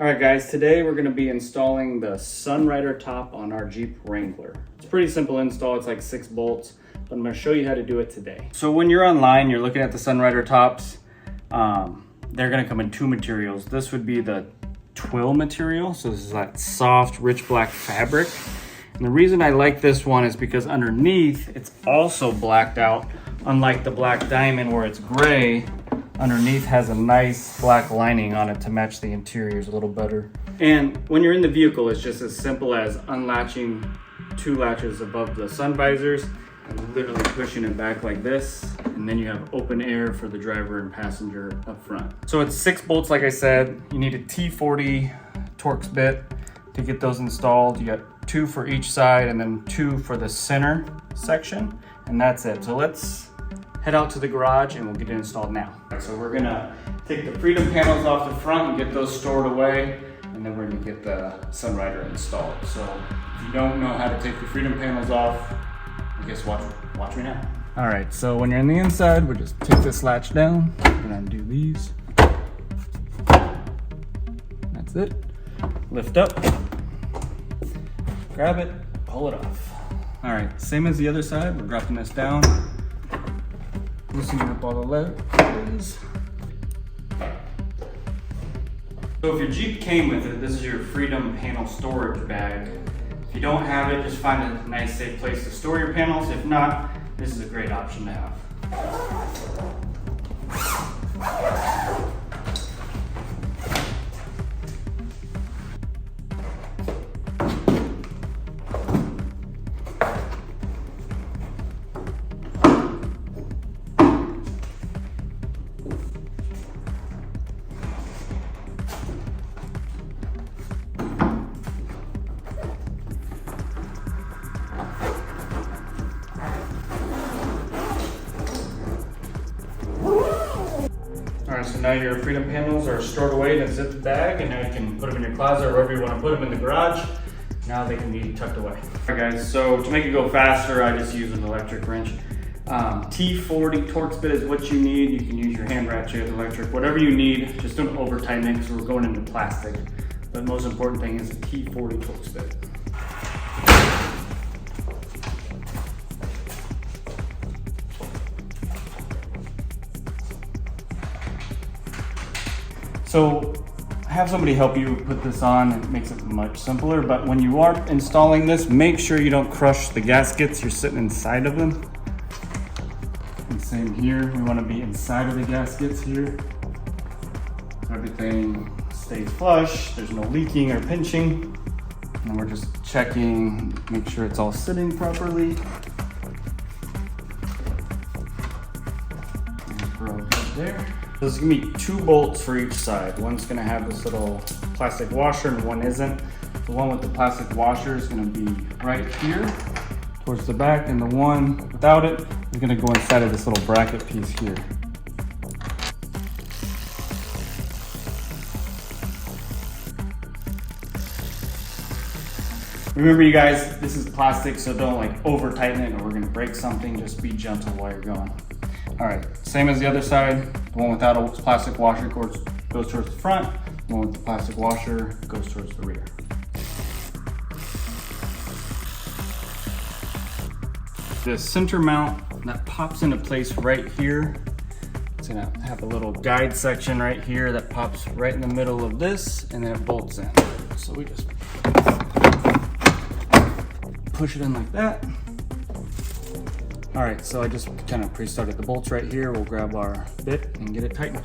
All right guys, today we're gonna be installing the Sunrider top on our Jeep Wrangler. It's a pretty simple install, it's like 6 bolts, but I'm gonna show you how to do it today. So when you're online, you're looking at the Sunrider tops, they're gonna come in 2 materials. This would be the Twill material, so this is that soft, rich black fabric. And the reason I like this one is because underneath, it's also blacked out, unlike the black diamond where it's gray. Underneath has a nice black lining on it to match the interiors a little better. And when you're in the vehicle, it's just as simple as unlatching 2 latches above the sun visors and literally pushing it back like this. And then you have open air for the driver and passenger up front. So it's 6 bolts, like I said. You need a T40 Torx bit to get those installed. You got 2 for each side and then 2 for the center section. And that's it. So let's head out to the garage and we'll get it installed now. So we're gonna take the freedom panels off the front and get those stored away, and then we're gonna get the Sunrider installed. So if you don't know how to take the freedom panels off, I guess watch me now. All right, so when you're on the inside, we'll just take this latch down and undo these. That's it. Lift up, grab it, pull it off. All right, same as the other side, we're dropping this down. Loosening up all the legs. So if your Jeep came with it, this is your freedom panel storage bag. If you don't have it, just find a nice safe place to store your panels. If not, this is a great option to have. Alright, so now your freedom panels are stored away in a zip bag, and now you can put them in your closet or wherever you want to put them in the garage. Now they can be tucked away. Alright guys, so to make it go faster, I just use an electric wrench. T40 Torx bit is what you need. You can use your hand ratchet, electric, whatever you need. Just don't over tighten it because we're going into plastic. But the most important thing is a T40 Torx bit. So have somebody help you put this on. It makes it much simpler, but when you are installing this, make sure you don't crush the gaskets. You're sitting inside of them. And same here, we want to be inside of the gaskets here. So everything stays flush, there's no leaking or pinching. And we're just checking, make sure it's all sitting properly. And we're all good there. There's gonna be 2 bolts for each side. One's gonna have this little plastic washer and one isn't. The one with the plastic washer is gonna be right here towards the back, and the one without it is gonna go inside of this little bracket piece here. Remember you guys, this is plastic, so don't like over tighten it or we're gonna break something. Just be gentle while you're going. All right, same as the other side. The one without a plastic washer goes towards the front. The one with the plastic washer goes towards the rear. The center mount that pops into place right here. It's gonna have a little guide section right here that pops right in the middle of this, and then it bolts in. So we just push it in like that. All right, so I just kind of pre-started the bolts right here. We'll grab our bit and get it tightened.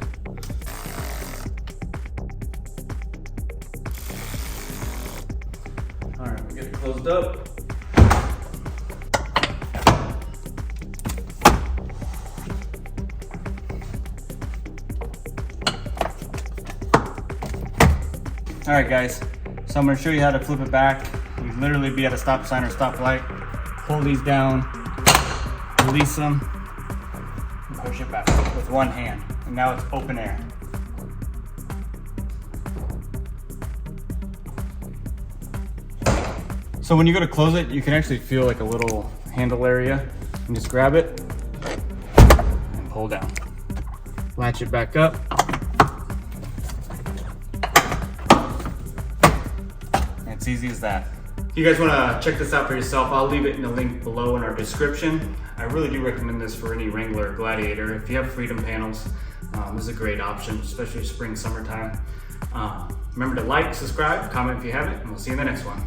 All right, we get it closed up. All right, guys, so I'm gonna show you how to flip it back. You literally be at a stop sign or stoplight, pull these down, release them, and push it back with one hand. And now it's open air. So when you go to close it, you can actually feel like a little handle area. And just grab it and pull down. Latch it back up. It's easy as that. If you guys wanna check this out for yourself, I'll leave it in the link below in our description. I really do recommend this for any Wrangler or Gladiator. If you have freedom panels, this is a great option, especially spring, summertime. Remember to like, subscribe, comment if you haven't, and we'll see you in the next one.